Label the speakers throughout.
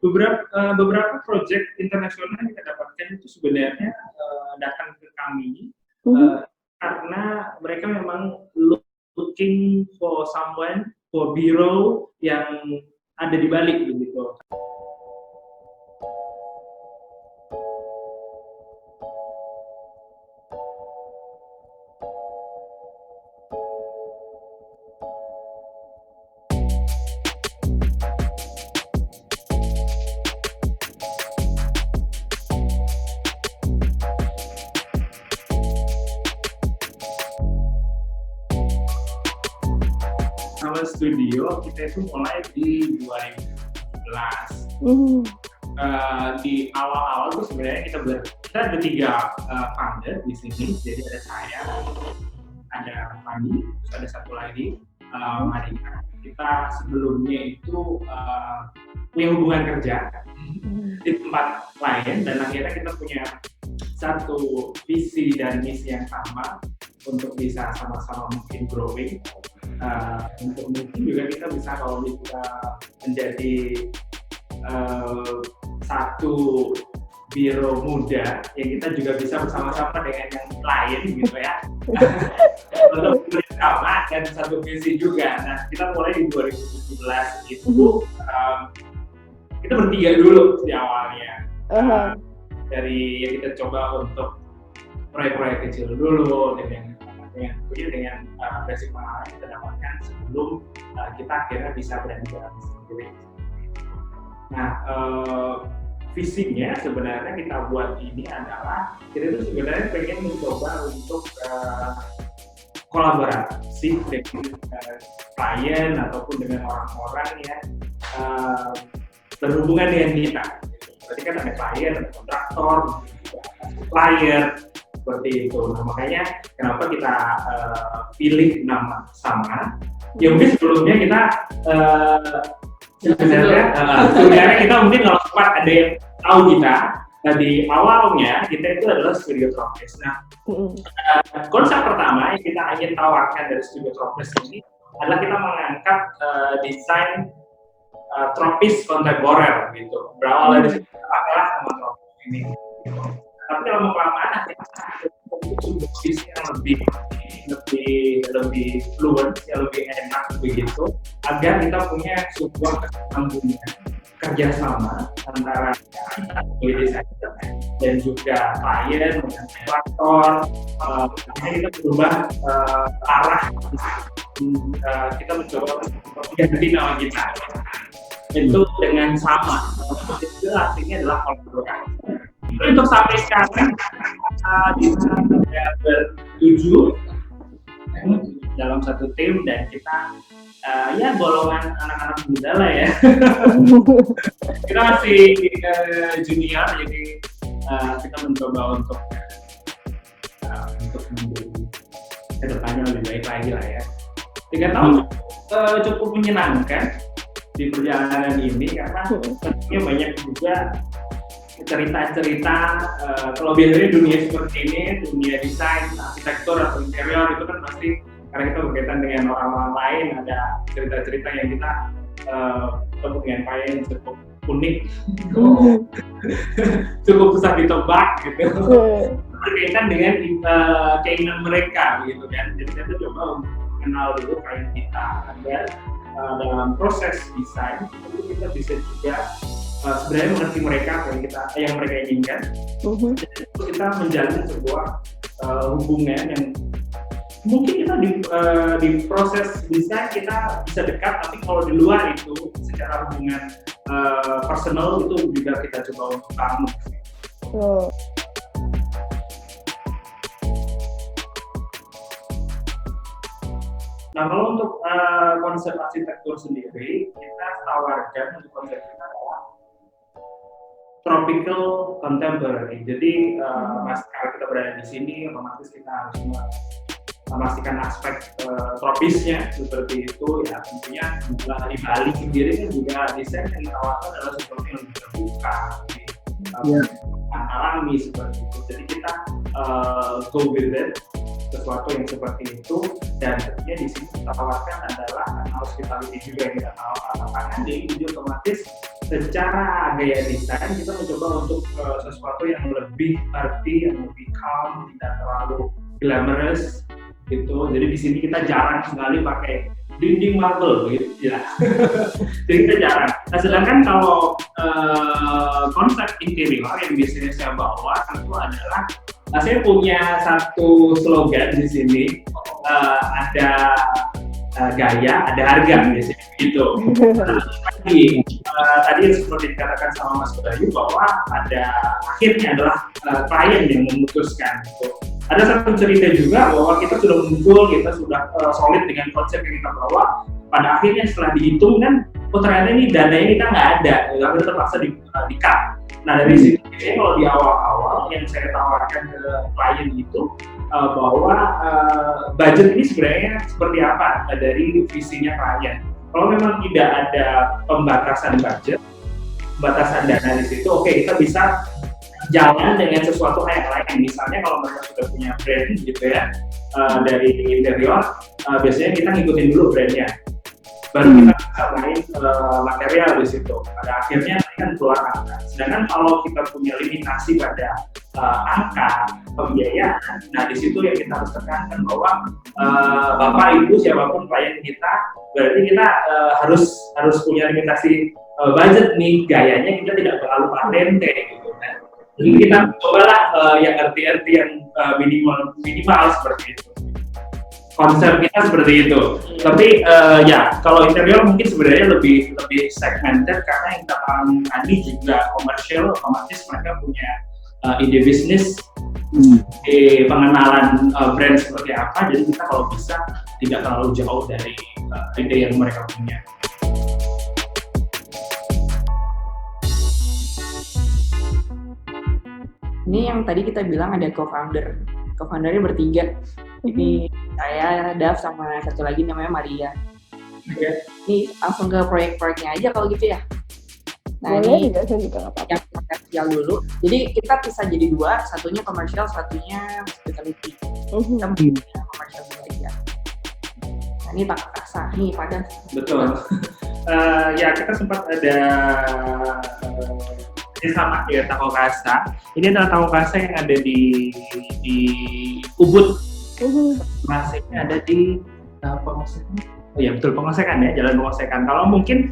Speaker 1: beberapa proyek internasional yang kita dapatkan itu sebenarnya datang ke kami karena mereka memang looking for someone for biro yang ada di balik begitu. Kalau studio kita itu mulai di 2017. Di awal-awal tuh sebenarnya kita ada 3 founder di sini. Jadi ada saya, ada Fandi, terus ada satu lagi Marika. Kita sebelumnya itu punya hubungan kerja di tempat lain dan akhirnya kita punya satu visi dan misi yang sama untuk bisa sama-sama mungkin growing. Untuk mungkin juga kita bisa kalau bisa menjadi satu biro muda yang kita juga bisa bersama-sama dengan yang lain gitu ya untuk bersama dan satu visi juga. Nah kita mulai di 2017 itu kita bertiga dulu di awalnya. Dari yang kita coba untuk proyek-proyek kecil dulu dengan basic pengalaman kita dapatkan sebelum kita akhirnya bisa berani jalan sendiri. Nah, visinya sebenarnya kita buat ini adalah kita itu sebenarnya pengen mencoba untuk kolaborasi dengan klien ataupun dengan orang-orang yang berhubungan dengan kita. Berarti kan ada klien, ada kontraktor, supplier, seperti itu. Nah, makanya kenapa kita pilih nama sama. Ya mungkin sebelumnya kita sebenarnya kita mungkin kalau sempat ada yang tahu kita. Nah, di awalnya kita itu adalah Studio Tropis. Nah, konsep pertama yang kita ingin tawarkan dari Studio Tropis ini adalah kita mengangkat desain tropis kontemporer gitu. Berawal dari situ pakailah nama tropis ini. Tapi kalau kelamaan kita visi yang lebih fluent, yang lebih enak begitu, agar kita punya sebuah kesambungan kerjasama antara desainer dan juga klien dengan kontraktor. Kita berubah arah, kita mencoba ganti nama kita itu dengan sama. Itu artinya adalah kolaborasi. Untuk sampai sekarang kita bertujuh dalam satu tim dan kita ya golongan anak-anak muda lah ya. Kita masih junior, jadi kita mencoba untuk menjadi kedepannya lebih baik lagi lah ya. 3 tahun cukup menyenangkan di perjalanan ini karena tentunya banyak juga cerita-cerita. Kalau biasanya dunia seperti ini, dunia desain, arsitektur atau interior itu kan pasti karena kita berkaitan dengan orang-orang lain, ada cerita-cerita yang kita ketemu dengan klien yang cukup unik, cukup susah ditebak gitu, berkaitan dengan keinginan mereka gitu kan. Jadi kita coba untuk mengenal dulu klien kita agar dalam proses desain itu kita bisa juga sebenarnya mengerti mereka yang mereka inginkan. Dan kita menjalin sebuah hubungan yang mungkin kita di proses desain kita bisa dekat, tapi kalau di luar itu secara hubungan personal itu juga kita coba untuk bangun. Nah, kalau untuk konsep arsitektur sendiri, kita tawarkan untuk konsep kita adalah tropical contemporary. Jadi, kalau kita berada di sini, otomatis kita harus memastikan aspek tropisnya seperti itu. Ya, tentunya di Bali sendiri kan juga desain yang ditawarkan adalah seperti yang lebih terbuka, alami seperti itu. Jadi kita go with it sesuatu yang seperti itu, dan tentunya di sini kita tawarkan adalah hospitality juga yang kita tawarkan. Jadi otomatis secara gaya desain kita mencoba untuk sesuatu yang lebih arti, yang lebih calm, tidak terlalu glamorous gitu. Jadi di sini kita jarang sekali pakai dinding marble gitu ya. Jadi kita jarang. Nah, sedangkan kalau konsep interior yang biasanya saya bawa itu adalah saya punya satu slogan di sini, ada gaya, ada harga biasanya gitu. Tadi seperti dikatakan sama Mas Bayu bahwa ada akhirnya adalah klien yang memutuskan. Gitu. Ada satu cerita juga bahwa kita sudah muncul, kita sudah solid dengan konsep yang kita bawa. Pada akhirnya setelah dihitung kan, oh ternyata ini dananya kita nggak ada, kita terpaksa di-cut. Nah dari situ kalau di awal-awal yang saya tawarkan ke klien itu bahwa budget ini sebenarnya seperti apa dari visinya klien. Kalau memang tidak ada pembatasan budget, pembatasan dana di situ, oke, kita bisa jalan dengan sesuatu yang lain. Misalnya kalau mereka sudah punya brand gitu ya, dari interior, biasanya kita ngikutin dulu brandnya, baru kita bisa main material di situ. Pada akhirnya kan keluar angka. Sedangkan kalau kita punya limitasi pada angka pembiayaan, nah di situ yang kita harus tekankan bahwa Bapak Ibu siapapun klien kita, berarti kita harus punya limitasi budget nih, gayanya kita tidak terlalu patente gitu kan. Jadi kita cobalah yang arti-arti yang minimal seperti itu. Konsep kita seperti itu. Tapi ya kalau interior mungkin sebenarnya lebih segmented karena yang kita tangani juga komersial, otomatis mereka punya ide bisnis, pengenalan brand seperti apa. Jadi kita kalau bisa tidak terlalu jauh dari ide yang mereka punya.
Speaker 2: Ini yang tadi kita bilang ada co-foundernya bertiga. Ini saya, Dav, sama satu lagi namanya Maria.
Speaker 1: Okay.
Speaker 2: Ini langsung ke proyek-proyeknya aja kalau gitu ya. Nah
Speaker 3: boleh,
Speaker 2: ini yang komersial dulu. Jadi kita bisa jadi dua, satunya komersial, satunya hospitality. Kita punya komersial dulu aja. Nah ini Pak Kasa, nih Padang.
Speaker 1: Betul. Ya kita sempat ada sama ya Tako Kasa. Ini adalah Tako Kasa yang ada di Ubud. Masihnya ada di Pengosekan. Oh ya betul, Pengosekan ya, Jalan Pengosekan. Kalau mungkin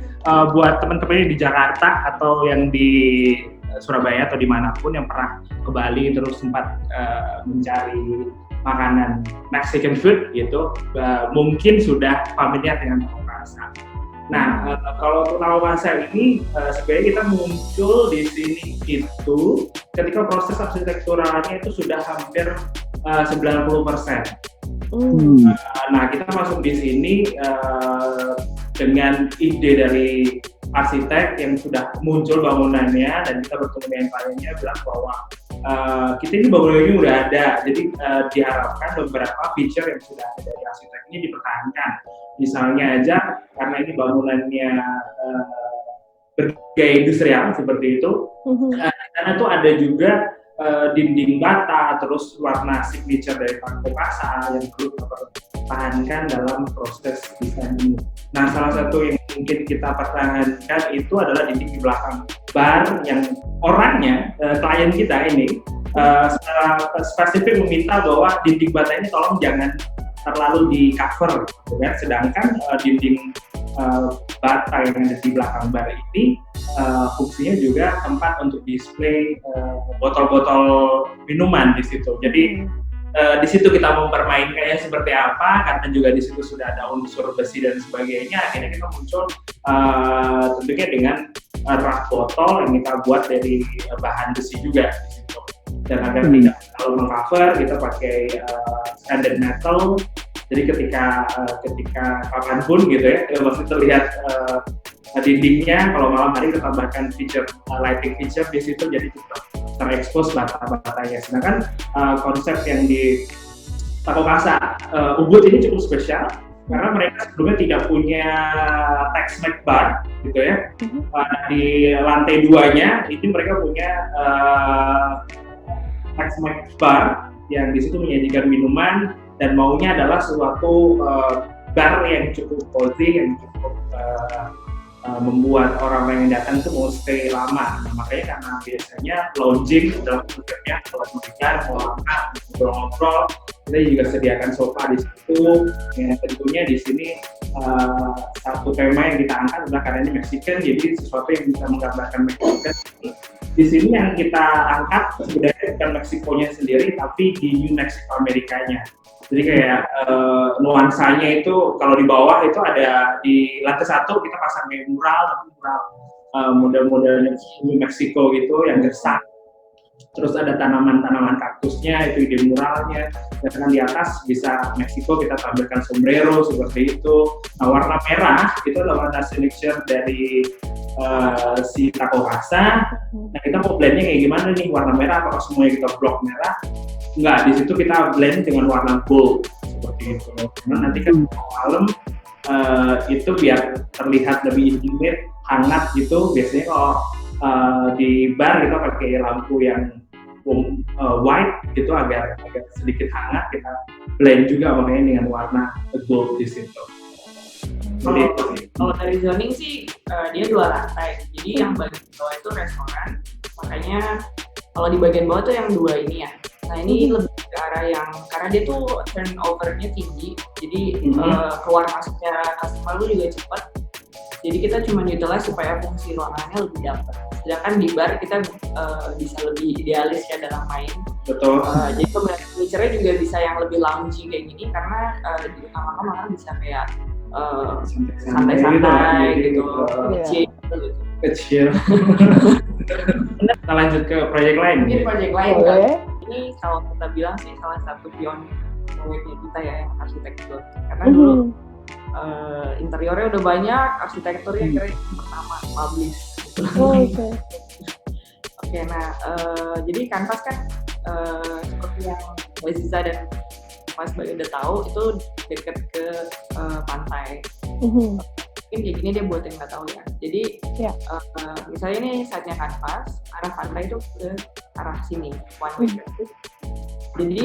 Speaker 1: buat teman-teman yang di Jakarta atau yang di Surabaya atau dimanapun yang pernah ke Bali terus sempat mencari makanan Mexican food gitu, mungkin sudah familiar dengan Tako Kasa. Nah, kalau untuk Tako Kasa ini sebenarnya kita muncul di sini itu ketika proses arsitekturalnya itu sudah hampir 90%. Nah, kita masuk di sini dengan ide dari arsitek yang sudah muncul bangunannya, dan kita bertemu dengan kliennya bilang bahwa kita ini bangunannya udah ada, jadi diharapkan beberapa feature yang sudah ada dari arsitek ini dipertahankan. Misalnya aja karena ini bangunannya bergaya industrial seperti itu, karena itu ada juga dinding bata, terus warna signature dari Tako Kasa yang perlu dipertahankan dalam proses desain ini. Nah, salah satu yang mungkin kita pertahankan itu adalah dinding di belakang bar yang orangnya, klien kita ini secara spesifik meminta bahwa dinding bata ini tolong jangan terlalu di cover, gitu kan? Sedangkan dinding bata yang ada di belakang bar ini fungsinya juga tempat untuk display botol-botol minuman di situ. Jadi di situ kita mempermainkannya seperti apa, karena juga di situ sudah ada unsur besi dan sebagainya. Akhirnya kita muncul tentunya dengan rak botol yang kita buat dari bahan besi juga di situ. Dan agar tidak terlalu mengcover, kita pakai standard metal. Jadi ketika kapanpun gitu ya, masih terlihat dindingnya. Kalau malam hari kita tambahkan feature lighting feature di situ, jadi tetap terekspos bata-batanya. Sedangkan konsep yang di Tako Kasa Ubud ini cukup spesial karena mereka sebelumnya tidak punya Tex-Mex bar gitu ya. Di lantai 2-nya itu mereka punya Tex-Mex bar yang di situ menyajikan minuman dan maunya adalah suatu bar yang cukup cozy, yang cukup membuat orang-orang yang datang itu mau stay lama. Nah, makanya karena biasanya lounging dalam konsepnya kalau mau makan, ngobrol-ngobrol, kita juga sediakan sofa di situ. Yang tentunya di sini satu tema yang kita angkat adalah karena ini Mexican, jadi sesuatu yang bisa menggambarkan Mexican. Di sini yang kita angkat sebenarnya bukan Meksikonya sendiri, tapi di New Mexico Amerikanya. Jadi kayak nuansanya itu kalau di bawah itu ada di lantai 1 kita pasang kayak mural model-modelnya New Mexico gitu yang gersang. Terus ada tanaman-tanaman kaktusnya itu di muralnya. Dan di atas bisa Meksiko kita tampilkan sombrero seperti itu. Nah, warna merah itu adalah warna signature dari si taco rasa. Nah, kita mau blendnya kayak gimana nih, warna merah apakah semuanya kita blok merah? Enggak, di situ kita blend dengan warna gold seperti itu. Karena nanti kan malam itu biar terlihat lebih intimate, hangat gitu. Biasanya kalau di bar kita pakai lampu yang white gitu agar sedikit hangat, kita blend juga makanya dengan warna gold di situ.
Speaker 2: Kalau dari zoning sih dia 2 lantai, jadi yang bagian bawah itu restoran, makanya kalau di bagian bawah tuh yang 2 ini ya. Nah ini lebih ke arah yang, karena dia tuh turnover-nya tinggi, jadi keluar masuknya customer lu juga cepat. Jadi kita cuma utilize supaya fungsi ruangannya lebih dapat. Sedangkan di bar kita bisa lebih idealis ya dalam main.
Speaker 1: Betul.
Speaker 2: Jadi furniture-nya juga bisa yang lebih loungy kayak gini, karena di kamar-kamar bisa kayak santai-santai gitu, kecil.
Speaker 1: Kita lanjut ke proyek lain.
Speaker 2: Mungkin proyek lain kan. Ini kalau kita bilang sih salah satu pionir proyeknya kita ya yang arsitektur. Karena dulu interiornya udah banyak, arsitekturnya kira yang pertama publish. Oke, nah jadi kanvas kan seperti yang Mbak Ziza dan Mas Bayu udah tahu itu dekat ke pantai. Mungkin kayak gini dia buat yang nggak tahu ya. Jadi misalnya ini saatnya kanvas, arah pantai itu ke arah sini, one way. Jadi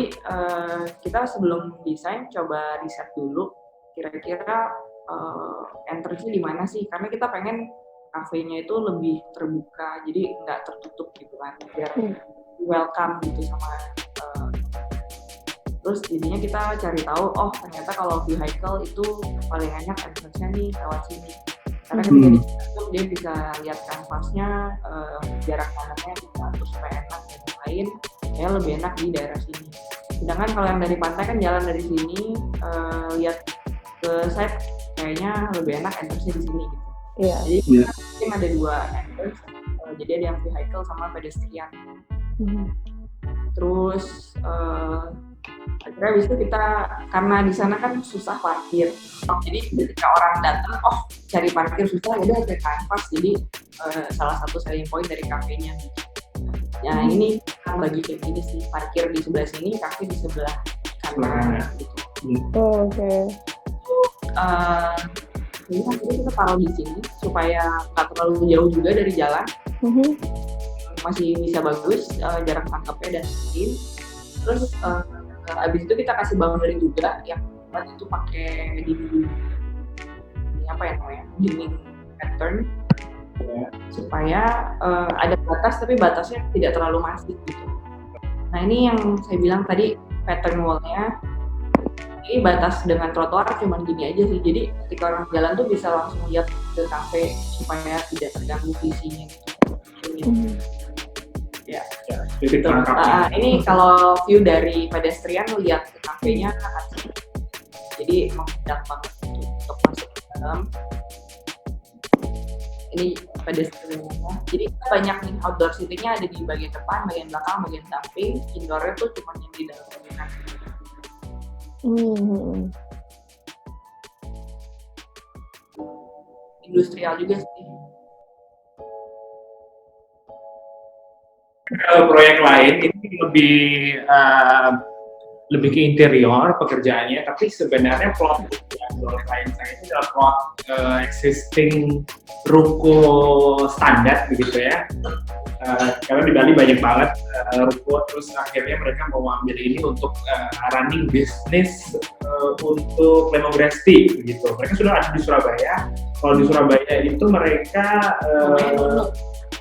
Speaker 2: kita sebelum desain coba riset dulu kira-kira entrance-nya di mana sih? Karena kita pengen kafenya itu lebih terbuka, jadi nggak tertutup gitu kan, biar welcome gitu sama. Terus jadinya kita cari tahu, oh ternyata kalau vehicle itu paling enak entrance-nya nih lewat sini. Karena ketika ditutup dia bisa lihat kanvasnya, jarak pandangnya bisa terus supaya enak dan lain, ya lebih enak di daerah sini. Sedangkan kalau yang dari pantai kan jalan dari sini, lihat ke side kayaknya lebih enak entrance-nya di sini gitu. Jadi mungkin ada 2 entrance, jadi ada yang vehicle sama pedestrian. Terus akhirnya habis itu kita, karena di sana kan susah parkir, jadi ketika orang datang, oh cari parkir susah, ya udah ada kanvas, jadi salah satu selling point dari kafenya. Nah ini kita bagi kayak gini sih, parkir di sebelah sini, kafe di sebelah kanan gitu. Jadi akhirnya kita taruh di sini supaya nggak terlalu jauh juga dari jalan, masih bisa bagus jarak tangkapnya dan lain. Terus abis itu kita kasih boundary juga yang itu pakai dinding apa ya namanya, dinding pattern supaya ada batas tapi batasnya tidak terlalu masif gitu. Nah ini yang saya bilang tadi, pattern wall-nya ini batas dengan trotoar cuma gini aja sih, jadi ketika orang jalan tuh bisa langsung lihat ke kafe supaya tidak terganggu visinya gitu.
Speaker 1: Jadi
Speaker 2: ini kalau view dari pedestrian lihat ke kafenya akan jadi memudahkan banget untuk masuk ke dalam. Ini pedestrian, jadi banyak nih outdoor seating-nya ada di bagian depan, bagian belakang, bagian samping. Indoor-nya tuh cuma yang di dalam bangunan. Industrial juga sih.
Speaker 1: Kalau proyek lain ini lebih ke interior pekerjaannya, tapi sebenarnya plot proyek lain saya ini adalah plot existing ruko standar begitu ya. karena di Bali banyak banget ruko, terus akhirnya mereka mau ambil ini untuk running bisnis untuk lemongrass tea begitu. Mereka sudah ada di Surabaya. Kalau di Surabaya itu mereka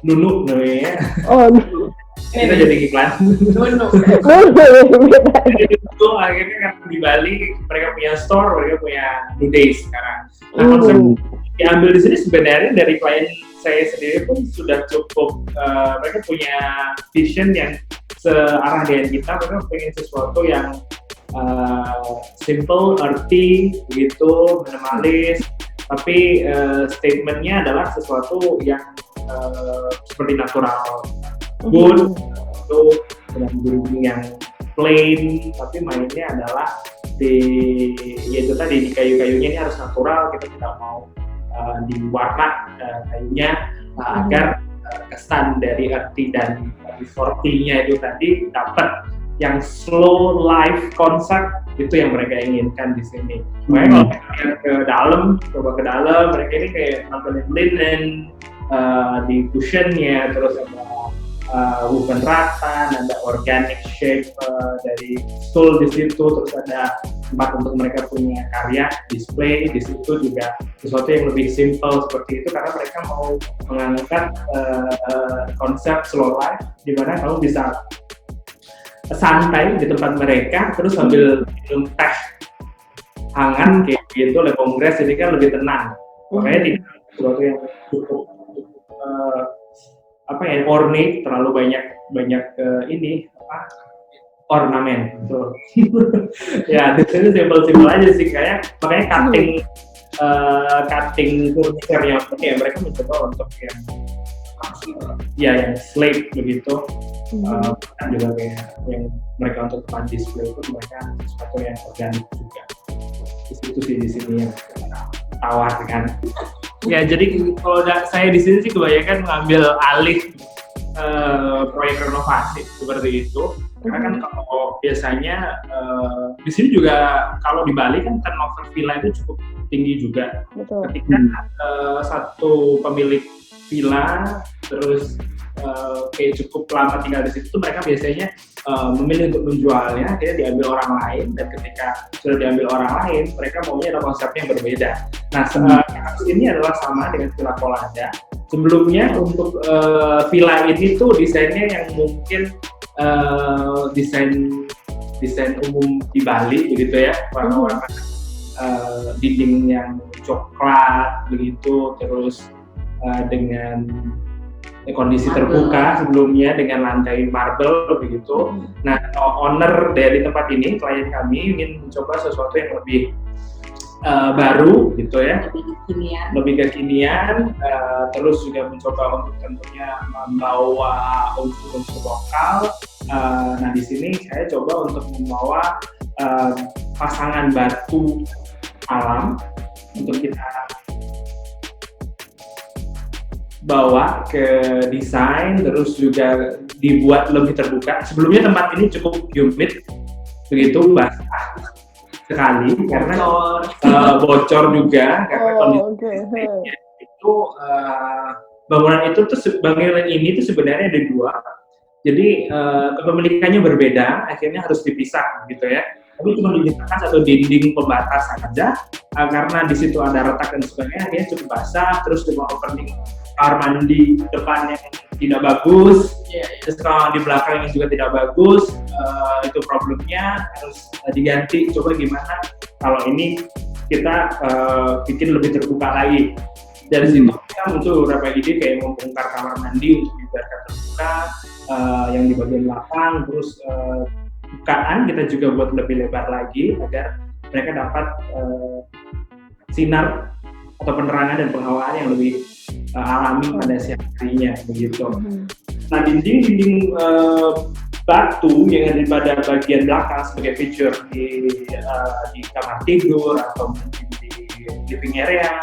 Speaker 1: Nunu namanya. Oh, kita jadi iklan. Nunu. Itu akhirnya kan di Bali mereka punya store, mereka punya New Days sekarang. Nah, konsep diambil di sini sebenarnya dari klien saya sendiri pun sudah cukup, mereka punya vision yang searah dengan kita. Mereka pengen sesuatu yang simple, earthy, begitu, minimalis, tapi statementnya adalah sesuatu yang seperti natural, good, itu dengan brewing yang plain, tapi mainnya adalah yaitu tadi di kayu-kayunya ini harus natural. Kita tidak mau diwarna kayunya agar kesan dari earthy dan sporty-nya itu tadi dapat yang slow life concept, itu yang mereka inginkan di sini. Makanya kalau kita lihat ke dalam, coba ke dalam, mereka ini kayak nontonin linen di cushionnya, terus ada woven rattan, ada organic shape dari stool di situ, terus ada tempat untuk mereka punya karya display di situ, juga sesuatu yang lebih simple seperti itu karena mereka mau mengangkat konsep slow life di mana kamu bisa santai di tempat mereka terus sambil minum teh hangat kayak gitu. Lemongrass ini kan lebih tenang, makanya tidak sesuatu yang cukup ornate, terlalu banyak ini ornamen, betul. Ya, di sini simple aja sih, kayak makanya cutting furniture-nya pun ya mereka mencoba untuk yang slate begitu. Kan juga kayak yang mereka untuk tempat display itu mereka sesuatu yang organik juga. Itu sih di sini yang tawarkan. Ya, jadi kalau saya di sini sih kebanyakan mengambil alih proyek renovasi seperti itu. Karena kan kalau biasanya di sini juga kalau di Bali kan turnover villa itu cukup tinggi juga. Betul. Ketika satu pemilik villa terus kayak cukup lama tinggal di situ, mereka biasanya memilih untuk menjualnya, akhirnya diambil orang lain, dan ketika sudah diambil orang lain, mereka maunya ada konsepnya yang berbeda. Nah, kasus ini adalah sama dengan Villa Kolada. Sebelumnya untuk villa ini tuh desainnya yang mungkin desain umum di Bali begitu ya, warna-warna dinding yang coklat begitu, terus dengan kondisi terbuka sebelumnya dengan lantai marble begitu. Nah, owner dari tempat ini, klien kami, ingin mencoba sesuatu yang lebih baru gitu ya, lebih kekinian, terus juga mencoba untuk tentunya membawa unsur-unsur lokal. Nah, di sini saya coba untuk membawa pasangan batu alam untuk kita bawa ke desain, terus juga dibuat lebih terbuka. Sebelumnya tempat ini cukup humid begitu, basah sekali karena bocor juga karena kondisi itu. Bangunan ini tuh sebenarnya ada dua, jadi kepemilikannya berbeda, akhirnya harus dipisah gitu ya. Tapi cuma dipisahkan satu dinding pembatas saja, karena di situ ada retak dan sebagainya, akhirnya cukup basah. Terus cuma opening kamar mandi depannya tidak bagus, terus kalau di belakangnya juga tidak bagus, itu problemnya harus diganti. Coba gimana kalau ini kita bikin lebih terbuka lagi. Dari situ kita muncul beberapa ide kayak membongkar kamar mandi untuk dibiarkan terbuka, yang di bagian belakang, terus bukaan kita juga buat lebih lebar lagi agar mereka dapat sinar atau penerangan dan penghawaan yang lebih alami pada siang harinya begitu. Nah, dinding batu yang ada pada bagian belakang sebagai feature di kamar tidur atau mungkin di living area.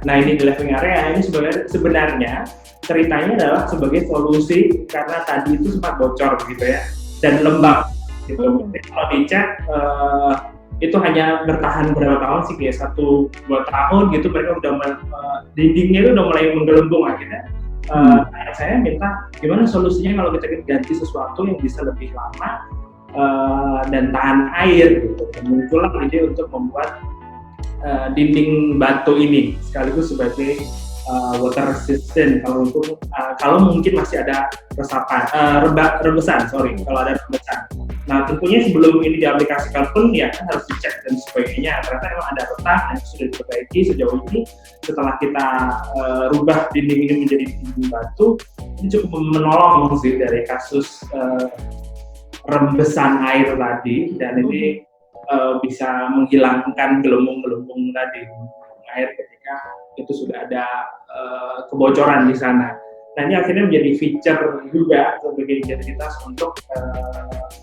Speaker 1: Nah, ini di living area ini sebenarnya ceritanya adalah sebagai solusi karena tadi itu sempat bocor gitu ya dan lembab gitu. Kalau dicek itu hanya bertahan berapa tahun sih, kayak 1-2 tahun gitu, mereka udah dindingnya itu udah mulai menggelembung akhirnya. Saya minta gimana solusinya kalau kita ganti sesuatu yang bisa lebih lama dan tahan air gitu. Dan muncullah ide untuk membuat dinding batu ini sekaligus sebagai water resistant kalau mungkin masih ada rebesan kalau ada rebesan. Nah tentunya sebelum ini diaplikasikan pun ya kan harus dicek dan sebagainya. Ternyata memang ada retak yang sudah diperbaiki sejauh ini. Setelah kita rubah dinding ini menjadi dinding batu, ini cukup menolong sih dari kasus rembesan air tadi, dan ini bisa menghilangkan gelembung-gelembung tadi air ketika itu sudah ada kebocoran di sana. Nah ini akhirnya menjadi feature juga sebagai identitas untuk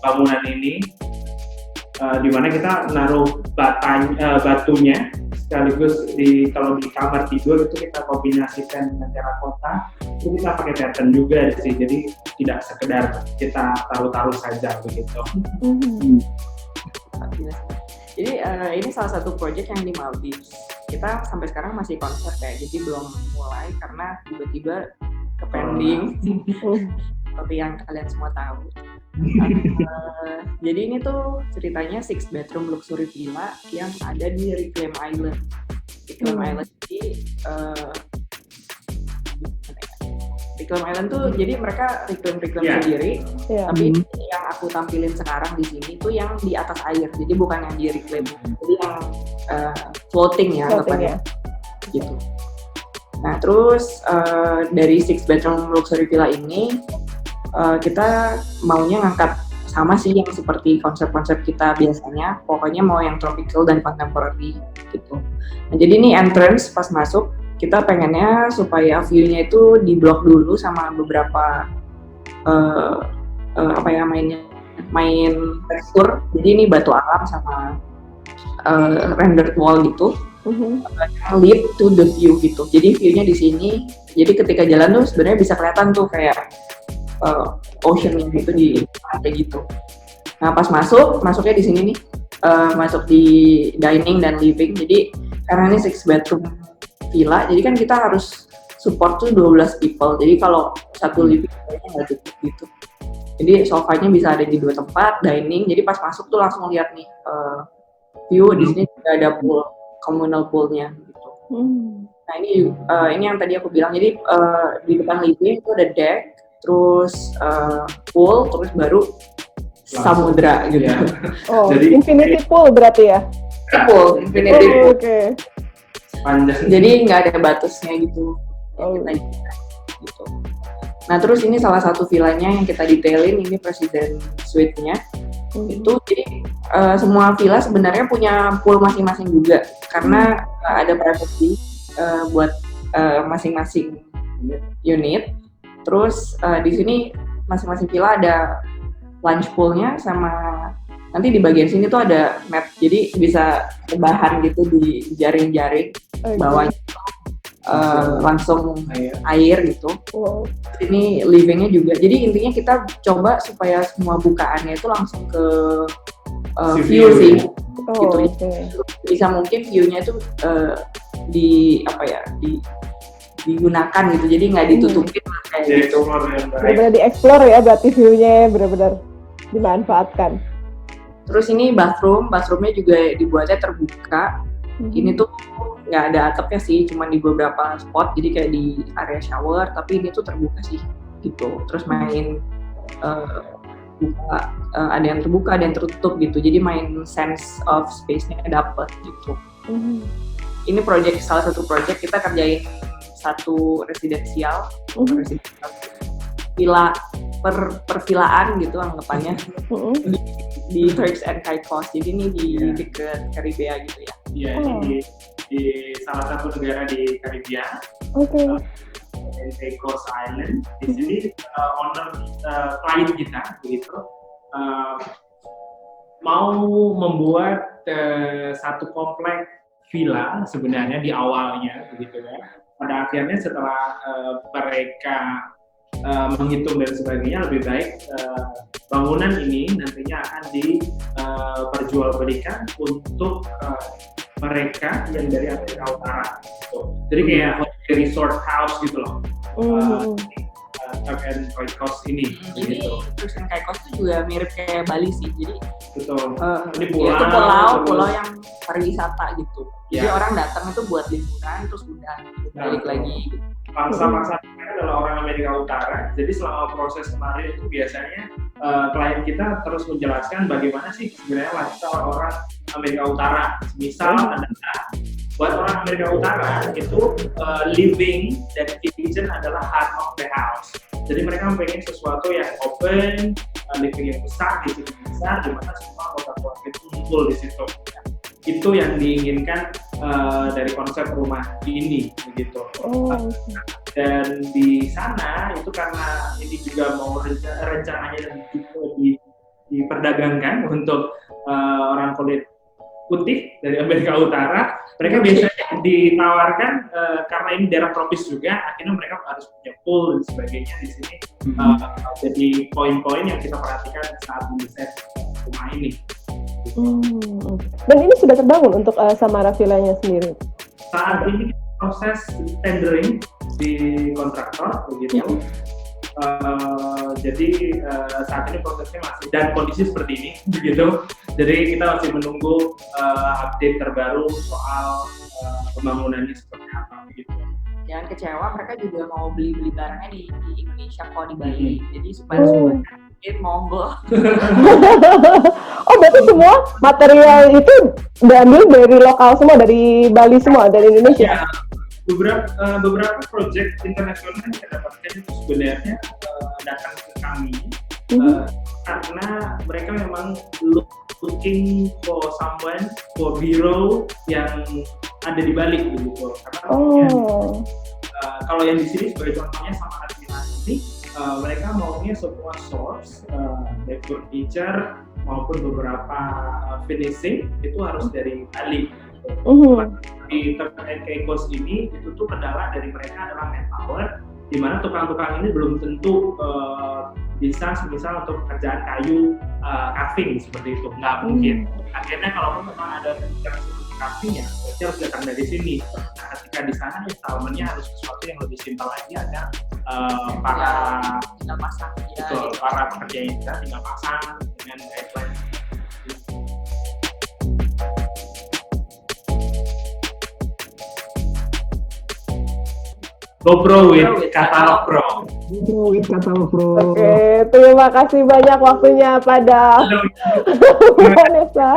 Speaker 1: bangunan ini, di mana kita naruh batunya sekaligus kalau di kamar tidur itu kita kombinasikan dengan terakota, itu kita pakai pattern juga sih, jadi tidak sekedar kita taruh saja begitu.
Speaker 2: Jadi ini salah satu project yang di Maldives. Kita sampai sekarang masih konsep ya, jadi belum mulai karena tiba-tiba kepending seperti yang kalian semua tahu. Jadi ini tuh ceritanya 6 bedroom luxury villa yang ada di Reclaim Island. Reclaim Island Reclaim Island tuh jadi mereka reclaim sendiri, tapi yang aku tampilin sekarang di sini tuh yang di atas air, jadi bukan yang di reclaim, jadi yang floating ya, gitu. Nah terus dari 6 bedroom luxury villa ini kita maunya ngangkat sama sih yang seperti konsep-konsep kita biasanya, pokoknya mau yang tropical dan contemporary gitu. Nah jadi ini entrance pas masuk, kita pengennya supaya view-nya itu di-block dulu sama beberapa main tekstur. Jadi ini batu alam sama rendered wall gitu, lead to the view gitu. Jadi view-nya di sini. Jadi ketika jalan tuh sebenarnya bisa kelihatan tuh kayak ocean gitu di pantai gitu. Nah pas masuknya di sini nih, masuk di dining dan living. Jadi karena ini 6 bedroom villa, jadi kan kita harus support tuh 12 people. Jadi kalau satu living nggak cukup gitu. Jadi sofanya bisa ada di 2 tempat, dining. Jadi pas masuk tuh langsung lihat nih view. Di sini juga ada pool, communal poolnya gitu. Nah ini yang tadi aku bilang. Jadi di depan living itu ada deck, terus pool, terus baru samudra gitu.
Speaker 3: Oh,
Speaker 1: jadi
Speaker 3: infinity pool berarti ya?
Speaker 2: Pool, infinity pool.
Speaker 3: Oke.
Speaker 1: Panjang.
Speaker 2: Jadi nggak ada batasnya gitu. Gitu. Nah terus ini salah satu villanya yang kita detailin, ini President Suite-nya. Itu jadi semua villa sebenarnya punya pool masing-masing juga, karena ada privacy buat masing-masing unit. Terus di sini masing-masing villa ada lunch poolnya, sama nanti di bagian sini tuh ada mat, jadi bisa rebahan gitu di jaring-jaring, bawahnya langsung air gitu. Ini livingnya juga, jadi intinya kita coba supaya semua bukaannya itu langsung ke view sih, gitu. Bisa mungkin view-nya itu digunakan gitu, jadi nggak ditutupin kayak gitu.
Speaker 3: Benar-benar dieksplor ya, berarti view-nya benar-benar dimanfaatkan.
Speaker 2: Terus ini bathroomnya juga dibuatnya terbuka. Ini tuh nggak ada atapnya sih, cuma di beberapa spot, jadi kayak di area shower, tapi ini tuh terbuka sih gitu. Terus main buka, ada yang terbuka, ada yang tertutup gitu, jadi main sense of space-nya dapet gitu. Ini salah satu project kita kerjain satu residensial villa pervilaan gitu anggapannya, di Turks and Caicos. Jadi ini di dekat Karibia gitu ya.
Speaker 1: Iya, di salah satu negara di Karibia. Caicos Island. Di sini klien kita begitu mau membuat satu komplek villa sebenarnya di awalnya begitu ya. Pada akhirnya setelah mereka menghitung dan sebagainya, lebih baik bangunan ini nantinya akan diperjualbelikan untuk mereka yang dari Amerika Utara. Gitu. Jadi kayak resort house gitu loh. Turk and Caicos ini.
Speaker 2: Jadi Turks and Caicos itu juga mirip kayak Bali sih. Jadi
Speaker 1: betul. Ini
Speaker 2: itu pulau yang pariwisata gitu. Jadi orang datang itu buat liburan terus udah balik lagi. Gitu.
Speaker 1: Pangsa adalah orang Amerika Utara. Jadi selama proses kemarin itu biasanya klien kita terus menjelaskan bagaimana sih sebenarnya lifestyle orang Amerika Utara. Misal adalah buat orang Amerika Utara itu living dan kitchen adalah heart of the house. Jadi mereka pengen sesuatu yang open, living yang besar, kitchen yang besar, di mana semua anggota keluarga itu kumpul di situ. Itu yang diinginkan dari konsep rumah ini, begitu. Dan di sana itu karena ini juga mau rencananya diperdagangkan untuk orang kulit putih dari Amerika Utara, mereka biasanya ditawarkan karena ini daerah tropis juga, akhirnya mereka harus punya pool dan sebagainya di sini. Jadi poin-poin yang kita perhatikan saat mendesain rumah ini.
Speaker 3: Dan ini sudah terbangun untuk Samara Villanya sendiri?
Speaker 1: Saat ini proses tendering di kontraktor, begitu. Jadi saat ini prosesnya masih dan kondisi seperti ini, begitu. Jadi kita masih menunggu update terbaru soal pembangunannya seperti apa, begitu.
Speaker 2: Jangan kecewa, mereka juga mau beli barangnya di Indonesia kok, di Bali. Jadi supaya monggo.
Speaker 3: Oh, berarti semua material itu diambil dari lokal semua, dari Bali semua, dari Indonesia?
Speaker 1: Ya, beberapa proyek internasional yang kita dapatkan itu sebenarnya datang ke kami karena mereka memang looking for someone for bureau yang ada di Bali gitu. Karena kalau yang di sini sebagai contohnya sama Admiral ini, mereka maunya semua source baik furniture maupun beberapa finishing itu harus dari Bali. Di Turk and Caicos ini itu tuh kendala dari mereka adalah manpower, di mana tukang-tukang ini belum tentu bisa semisal untuk pekerjaan kayu carving seperti itu, nggak mungkin. Akhirnya kalau memang ada pekerjaan seperti carving ya berarti harus datang dari sini. Nah, ketika di sana installmentnya harus sesuatu yang lebih simpel lagi agar para
Speaker 2: tinggal pasang
Speaker 1: para pekerja yang tinggal pasang dengan guideline. GoPro with Catalog Pro.
Speaker 3: Oke, terima kasih banyak waktunya pada Vanessa.